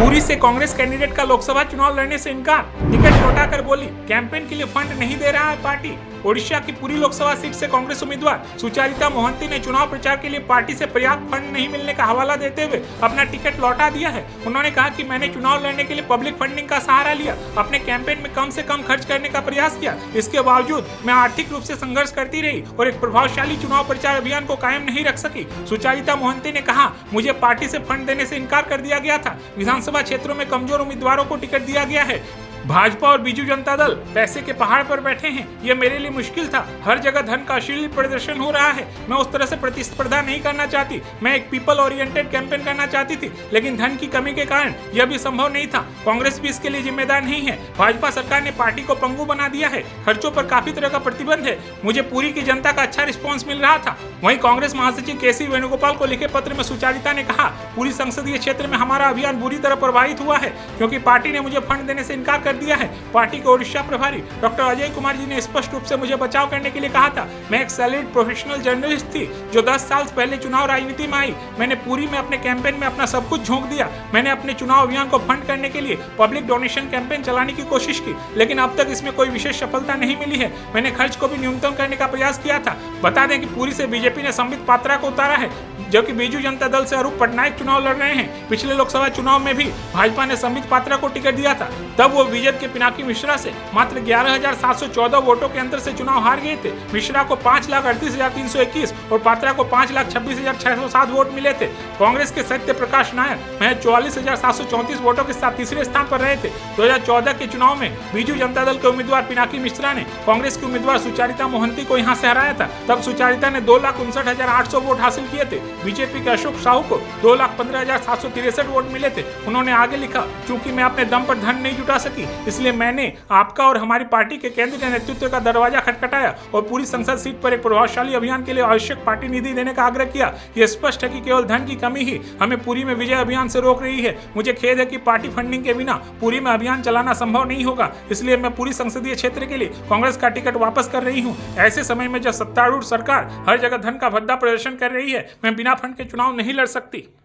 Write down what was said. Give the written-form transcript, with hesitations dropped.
पुरी से कांग्रेस कैंडिडेट का लोकसभा चुनाव लड़ने से इनकार। टिकट लौटाकर बोली कैंपेन के लिए फंड नहीं दे रहा है पार्टी। ओडिशा की पुरी लोकसभा सीट से कांग्रेस उम्मीदवार सुचारिता मोहंती ने चुनाव प्रचार के लिए पार्टी से पर्याप्त फंड नहीं मिलने का हवाला देते हुए अपना टिकट लौटा दिया है। उन्होंने कहा कि मैंने चुनाव लड़ने के लिए पब्लिक फंडिंग का सहारा लिया, अपने कैंपेन में कम से कम खर्च करने का प्रयास किया। इसके बावजूद मैं आर्थिक रूप से संघर्ष करती रही और एक प्रभावशाली चुनाव प्रचार अभियान को कायम नहीं रख सकी। सुचारिता मोहंती ने कहा, मुझे पार्टी से फंड देने से इनकार कर दिया गया था। विधानसभा क्षेत्रों में कमजोर उम्मीदवारों को टिकट दिया गया है। भाजपा और बीजू जनता दल पैसे के पहाड़ पर बैठे हैं। यह मेरे लिए मुश्किल था। हर जगह धन का अश्लील प्रदर्शन हो रहा है। मैं उस तरह से प्रतिस्पर्धा नहीं करना चाहती। मैं एक पीपल ओरिएंटेड कैंपेन करना चाहती थी, लेकिन धन की कमी के कारण यह भी संभव नहीं था। कांग्रेस भी इसके लिए जिम्मेदार नहीं है। भाजपा सरकार ने पार्टी को पंगु बना दिया है। खर्चों पर काफी तरह का प्रतिबंध है। मुझे पूरी की जनता का अच्छा रिस्पॉन्स मिल रहा था। वहीं कांग्रेस महासचिव केसी वेणुगोपाल को लिखे पत्र में सुचारिता ने कहा, पूरी संसदीय क्षेत्र में हमारा अभियान बुरी तरह प्रभावित हुआ है, क्योंकि पार्टी ने मुझे फंड देने से इनकार कर दिया है। पार्टी के ओडिशा प्रभारी डॉक्टर अजय कुमार जी ने स्पष्ट रूप से मुझे बचाव करने के लिए कहा था। मैं एक सैलरीड प्रोफेशनल जर्नलिस्ट थी जो 10 साल पहले चुनाव राजनीति में आई। मैंने पूरी में अपने कैंपेन में अपना सब कुछ झोंक दिया। मैंने अपने चुनाव अभियान को फंड करने के लिए पब्लिक डोनेशन कैंपेन चलाने की कोशिश की, लेकिन अब तक इसमें कोई विशेष सफलता नहीं मिली है। मैंने खर्च को भी न्यूनतम करने का प्रयास किया था। बता दें कि पूरी से बीजेपी ने संबित पात्रा को उतारा है, जबकि बीजू जनता दल से अरूप पटनायक चुनाव लड़ रहे हैं। पिछले लोकसभा चुनाव में भी भाजपा ने संबित पात्रा को टिकट दिया था। तब वो बीजेपी के पिनाकी मिश्रा से मात्र 11,714 वोटों के अंतर से चुनाव हार गए थे। मिश्रा को 5,38,321 और पात्रा को 5,26,607 वोट मिले थे। कांग्रेस के सत्य प्रकाश नायक महज 44,734 वोटों के साथ तीसरे स्थान पर रहे थे। 2014 के चुनाव में बीजू जनता दल के उम्मीदवार पिनाकी मिश्रा ने कांग्रेस की उम्मीदवार सुचारिता मोहंती को यहाँ से हराया था। तब सुचारिता ने 2,59,800 वोट हासिल किए थे। बीजेपी के अशोक साहू को 2,15,763 वोट मिले थे। उन्होंने आगे लिखा, चूंकि मैं अपने दम पर धन नहीं जुटा सकी, इसलिए मैंने आपका और हमारी पार्टी के केंद्रीय नेतृत्व का दरवाजा खटखटाया और पूरी संसद सीट पर एक प्रभावशाली अभियान के लिए आवश्यक पार्टी निधि देने का आग्रह किया। यह स्पष्ट है कि केवल धन की कमी ही हमें पूरी में विजय अभियान से रोक रही है। मुझे खेद है कि पार्टी फंडिंग के बिना पूरी में अभियान चलाना संभव नहीं होगा, इसलिए मैं पूरी संसदीय क्षेत्र के लिए कांग्रेस का टिकट वापस कर रही हूँ। ऐसे समय में जब सत्तारूढ़ सरकार हर जगह धन का भद्दा प्रदर्शन कर रही है, मैं बिना फंड के चुनाव नहीं लड़ सकती।